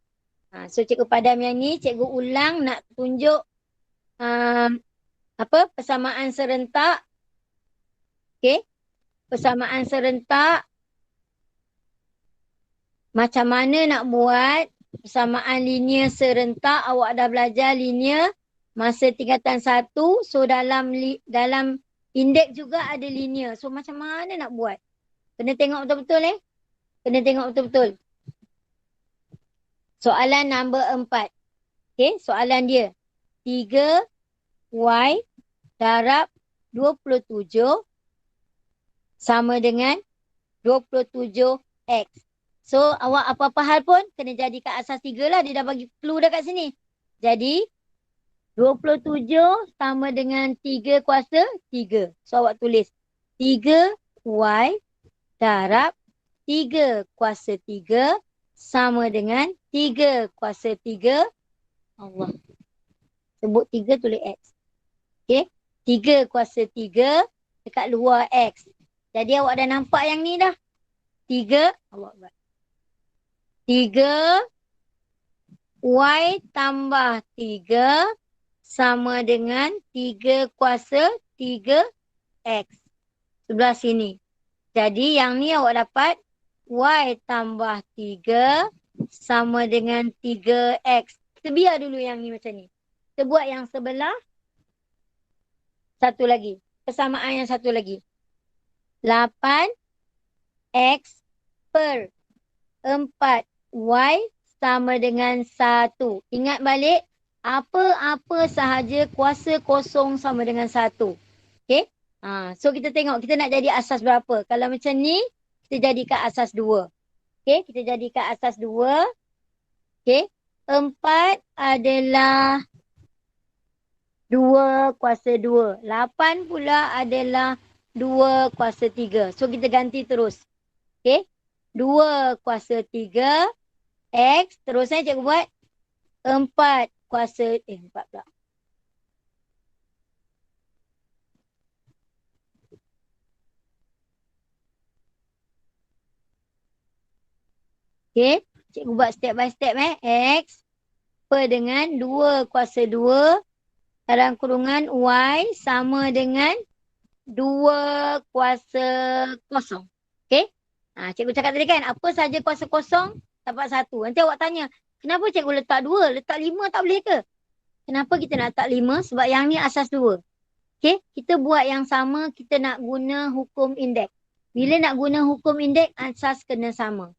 So cikgu padam yang ni, cikgu ulang nak tunjuk persamaan serentak. Okey. Persamaan serentak. Macam mana nak buat persamaan linear serentak. Awak dah belajar linear masa tingkatan 1. So dalam indeks juga ada linear. So macam mana nak buat? Kena tengok betul-betul Kena tengok betul-betul. Soalan nombor 4. Okey, soalan dia. 3y darab 27 sama dengan 27x. So, awak apa-apa hal pun kena jadikan asas 3 lah. Dia dah bagi clue dah kat sini. Jadi, 27 sama dengan 3 kuasa 3. So, awak tulis 3y darab 3 kuasa 3 sama dengan 3 kuasa 3. Allah. Sebut 3 tulis X. Okey. 3 kuasa 3 dekat luar X. Jadi awak dah nampak yang ni dah. 3. Allah Akbar. 3 Y tambah 3 sama dengan 3 kuasa 3 X. Sebelah sini. Jadi yang ni awak dapat Y tambah 3 sama dengan 3X. Kita biar dulu yang ni macam ni. Kita buat yang sebelah. Satu lagi. Persamaan yang satu lagi. 8X per 4Y sama dengan 1. Ingat balik. Apa-apa sahaja kuasa kosong sama dengan 1. Okey? So kita tengok kita nak jadi asas berapa. Kalau macam ni, kita jadikan asas 2. Okay, kita jadikan asas 2. Okay, 4 adalah 2 kuasa 2. 8 pula adalah 2 kuasa 3. So kita ganti terus. Okay, 2 kuasa 3 X. Terusnya cikgu buat 4 kuasa 4 pula. Okay, cikgu buat step by step X per dengan 2 kuasa 2 dalam kurungan Y sama dengan 2 kuasa kosong. Okay, cikgu cakap tadi kan, apa saja kuasa kosong dapat 1. Nanti awak tanya, kenapa cikgu letak 2? Letak 5 tak boleh ke? Kenapa kita nak letak 5? Sebab yang ni asas 2. Okay, kita buat yang sama, kita nak guna hukum indeks. Bila nak guna hukum indeks, asas kena sama.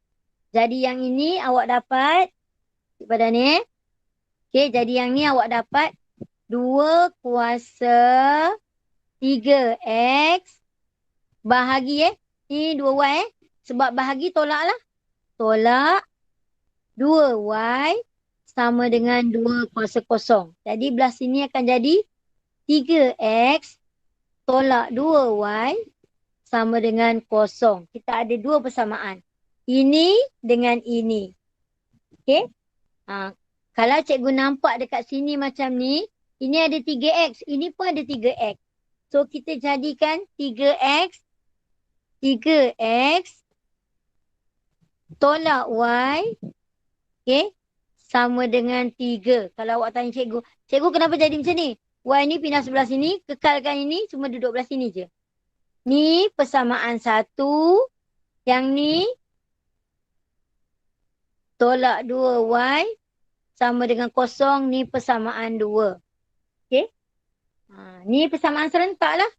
Jadi yang ini awak dapat pada ni. Okay, jadi yang ni awak dapat 2 kuasa 3X bahagi Ni 2Y Sebab bahagi tolak lah. Tolak 2Y sama dengan 2 kuasa kosong. Jadi belah sini akan jadi 3X tolak 2Y sama dengan kosong. Kita ada 2 persamaan. Ini dengan ini. Okay. Kalau cikgu nampak dekat sini macam ni, ini ada 3X, ini pun ada 3X. So kita jadikan 3X tolak Y, okay, sama dengan 3. Kalau awak tanya cikgu, cikgu kenapa jadi macam ni? Y ni pindah sebelah sini, kekalkan ini, cuma duduk belah sini je. Ni persamaan 1, yang ni tolak 2Y sama dengan kosong, ni persamaan 2. Okay. Ni persamaan serentak lah.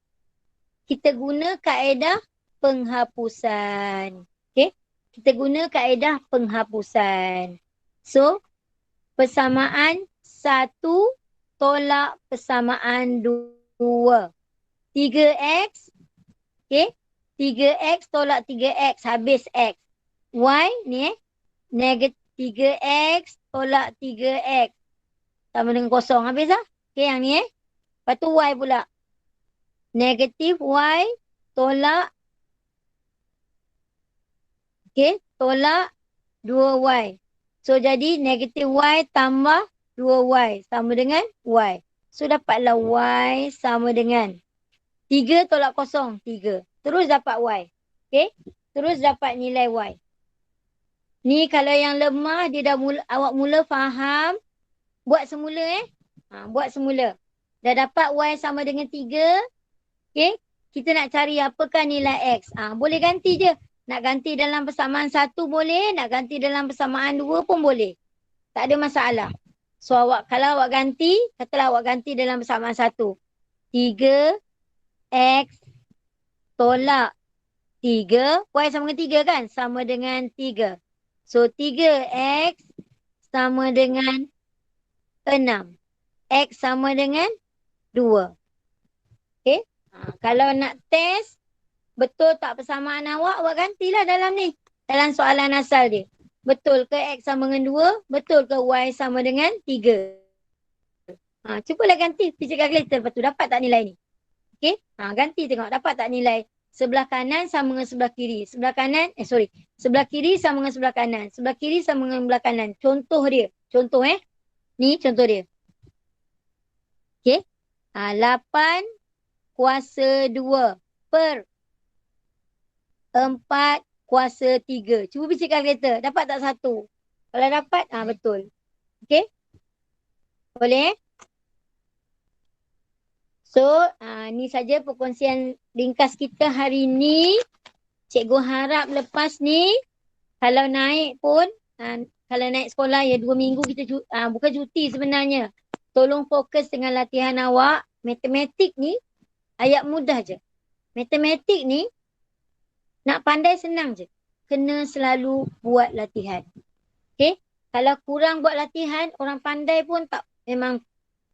Kita guna kaedah penghapusan. Okay. Kita guna kaedah penghapusan. So, persamaan 1 tolak persamaan 2. 3X. Okay. 3X tolak 3X. Habis X. Y ni negatif 3X tolak 3X. Sama dengan kosong. Habis lah. Okay, yang ni Lepas tu Y pula. Negatif Y tolak. Okay, tolak 2Y. So, jadi negatif Y tambah 2Y sama dengan Y. So, dapatlah Y sama dengan 3 tolak kosong, 3. Terus dapat Y. Okay, terus dapat nilai Y. Ni kalau yang lemah, dia dah awak mula faham. Buat semula buat semula. Dah dapat Y sama dengan 3. Okay. Kita nak cari apakah nilai X. Boleh ganti je. Nak ganti dalam persamaan 1 boleh. Nak ganti dalam persamaan 2 pun boleh. Tak ada masalah. So kalau awak ganti. Katalah awak ganti dalam persamaan 1. 3X tolak 3. Y sama dengan 3 kan? Sama dengan 3. So 3X sama dengan 6. X sama dengan 2. Okay. Kalau nak test betul tak persamaan awak, awak gantilah dalam ni. Dalam soalan asal dia. Betul ke X sama dengan 2? Betul ke Y sama dengan 3? Cubalah ganti physical calculator. Lepas tu dapat tak nilai ni? Okay. Ganti tengok dapat tak nilai. Sebelah kanan sama dengan sebelah kiri. Sebelah kanan, sebelah kiri sama dengan sebelah kanan. Sebelah kiri sama dengan sebelah kanan. Contoh dia. Contoh Ni contoh dia. Okay. 8 kuasa 2 per 4 kuasa 3. Cuba bicik kalkulator. Dapat tak 1? Kalau dapat, betul. Okay. Boleh? So, ni saja perkongsian ringkas kita hari ni. Cikgu harap lepas ni, kalau naik pun, kalau naik sekolah ya 2 minggu kita bukan cuti sebenarnya. Tolong fokus dengan latihan awak. Matematik ni ayat mudah je. Matematik ni nak pandai senang je. Kena selalu buat latihan. Okay? Kalau kurang buat latihan, orang pandai pun memang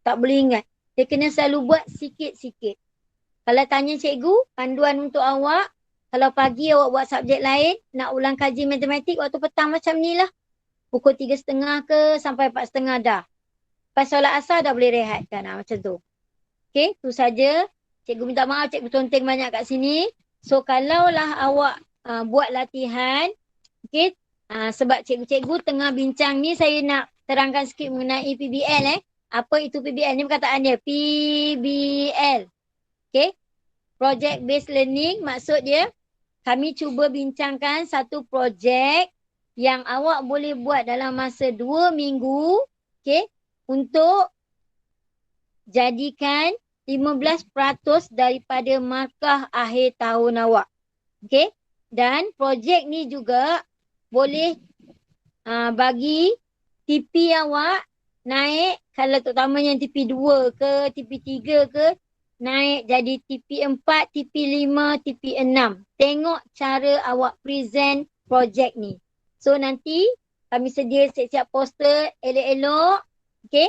tak boleh ingat. Dia kena selalu buat sikit-sikit. Kalau tanya cikgu, panduan untuk awak, kalau pagi awak buat subjek lain, nak ulang kaji matematik waktu petang macam ni lah. Pukul 3.30 ke sampai 4.30 dah. Lepas solat asar dah boleh rehat kan. Macam tu. Okay, tu saja. Cikgu minta maaf, cikgu tonteng banyak kat sini. So, kalaulah awak buat latihan, okay, sebab cikgu-cikgu tengah bincang ni, saya nak terangkan sikit mengenai PBL. Apa itu PBL? Ni perkataan dia. PBL. Okay. Project Based Learning, maksud dia, kami cuba bincangkan satu projek yang awak boleh buat dalam masa 2 minggu, okay, untuk jadikan 15% daripada markah akhir tahun awak. Okay. Dan projek ni juga boleh bagi TP awak naik, kalau terutamanya TP2 ke, TP3 ke, naik jadi TP4, TP5, TP6. Tengok cara awak present projek ni. So nanti kami sedia siap-siap poster elok-elok. Okay.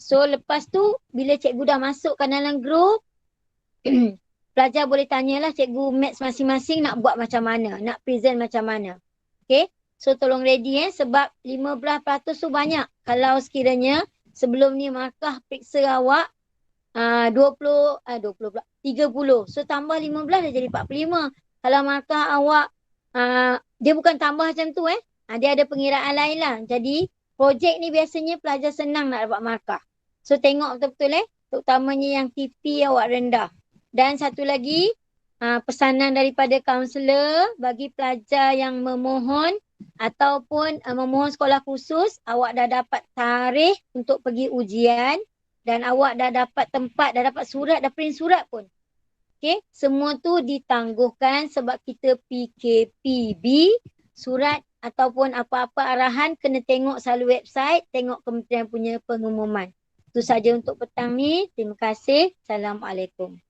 So lepas tu bila cikgu dah masukkan dalam group, pelajar boleh tanyalah cikgu maths masing-masing nak buat macam mana, nak present macam mana. Okay. So tolong ready sebab 15% tu banyak. Kalau sekiranya sebelum ni markah periksa awak 30. So tambah 15 dah jadi 45. Kalau markah awak dia bukan tambah macam tu dia ada pengiraan lain lah. Jadi projek ni biasanya pelajar senang nak dapat markah. So tengok betul-betul terutamanya yang TP awak rendah. Dan satu lagi pesanan daripada kaunselor bagi pelajar yang memohon ataupun memohon sekolah khusus, awak dah dapat tarikh untuk pergi ujian dan awak dah dapat tempat, dah dapat surat, dah print surat pun. Okay, semua tu ditangguhkan sebab kita PKPB, surat ataupun apa-apa arahan kena tengok selalu website, tengok kementerian punya pengumuman. Itu saja untuk petang ni. Terima kasih. Assalamualaikum.